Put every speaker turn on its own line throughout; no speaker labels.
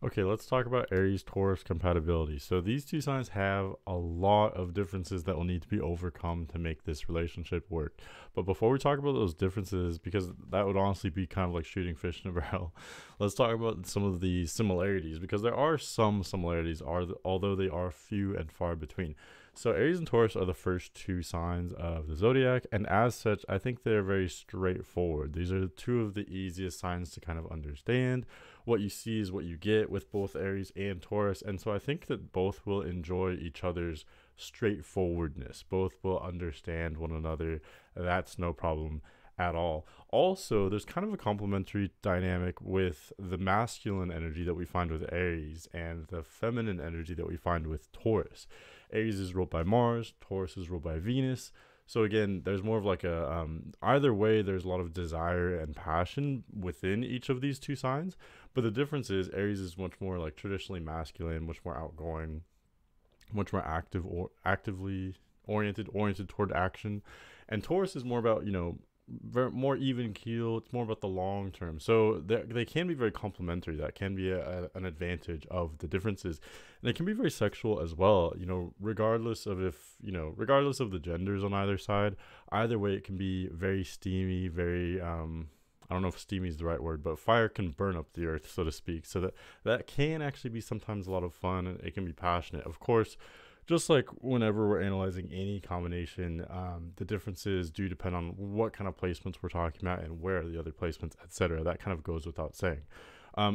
Okay, let's talk about Aries Taurus compatibility. So these two signs have a lot of differences that will need to be overcome to make this relationship work. But before we talk about those differences, because that would honestly be kind of like shooting fish in a barrel, let's talk about some of the similarities because there are some similarities, although they are few and far between. So Aries and Taurus are the first two signs of the zodiac, and as such, I think they're very straightforward. These are two of the easiest signs to kind of understand. What you see is what you get with both Aries and Taurus. And so I think that both will enjoy each other's straightforwardness. Both will understand one another. That's no problem at all. Also, there's kind of a complementary dynamic with the masculine energy that we find with Aries and the feminine energy that we find with Taurus. Aries is ruled by Mars, Taurus is ruled by Venus. So again, there's more of like a either way. There's a lot of desire and passion within each of these two signs, but the difference is Aries is much more like traditionally masculine, much more outgoing, much more active or actively oriented toward action, and Taurus is more about more even keel. It's more about the long term. So they can be very complementary. That can be an advantage of the differences. And they can be very sexual as well. Regardless of regardless of the genders on either side, either way, it can be very steamy, very I don't know if steamy is the right word, but fire can burn up the earth, so to speak. So that can actually be sometimes a lot of fun, and it can be passionate. Of course, just like whenever we're analyzing any combination, the differences do depend on what kind of placements we're talking about and where are the other placements, etc. That kind of goes without saying.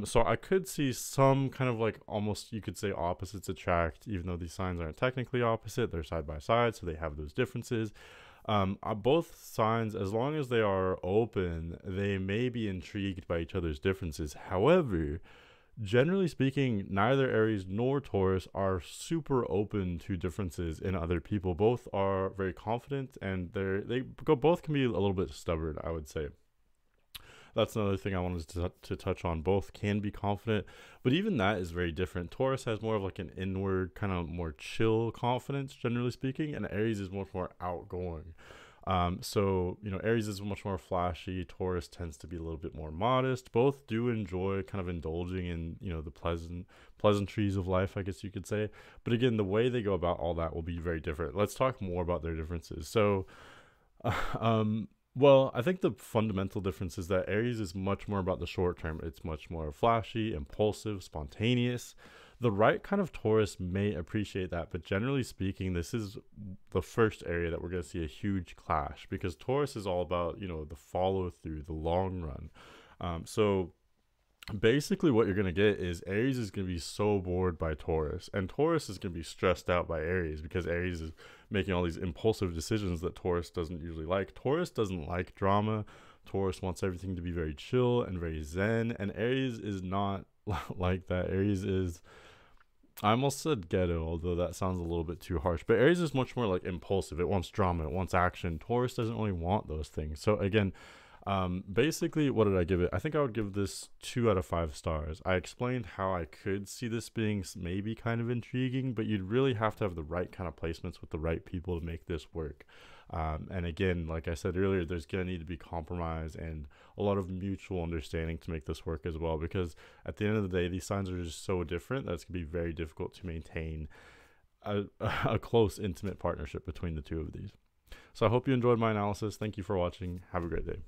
So I could see some kind of like almost you could say opposites attract, even though these signs aren't technically opposite, they're side by side, so they have those differences. Both signs, as long as they are open, they may be intrigued by each other's differences. However, generally speaking, neither Aries nor Taurus are super open to differences in other people. Both are very confident, and both can be a little bit stubborn, I would say. That's another thing I wanted to touch on. Both can be confident, but even that is very different. Taurus has more of like an inward, kind of more chill confidence, generally speaking, and Aries is much more outgoing. Aries is much more flashy. Taurus tends to be a little bit more modest. Both do enjoy kind of indulging in, the pleasantries of life, I guess you could say. But again, the way they go about all that will be very different. Let's talk more about their differences. So, well, I think the fundamental difference is that Aries is much more about the short term. It's much more flashy, impulsive, spontaneous. The right kind of Taurus may appreciate that, but generally speaking, this is the first area that we're going to see a huge clash because Taurus is all about, the follow through, the long run. So basically what you're going to get is Aries is going to be so bored by Taurus, and Taurus is going to be stressed out by Aries because Aries is making all these impulsive decisions that Taurus doesn't usually like. Taurus doesn't like drama. Taurus wants everything to be very chill and very zen, and Aries is not like that. Aries is, I almost said ghetto, although that sounds a little bit too harsh. But Aries is much more like impulsive. It wants drama. It wants action. Taurus doesn't really want those things. So again, basically, what did I give it? I think I would give this 2 out of 5 stars. I explained how I could see this being maybe kind of intriguing, but you'd really have to have the right kind of placements with the right people to make this work. And again, like I said earlier, there's going to need to be compromise and a lot of mutual understanding to make this work as well, because at the end of the day, these signs are just so different that it's going to be very difficult to maintain a close, intimate partnership between the two of these. So I hope you enjoyed my analysis. Thank you for watching. Have a great day.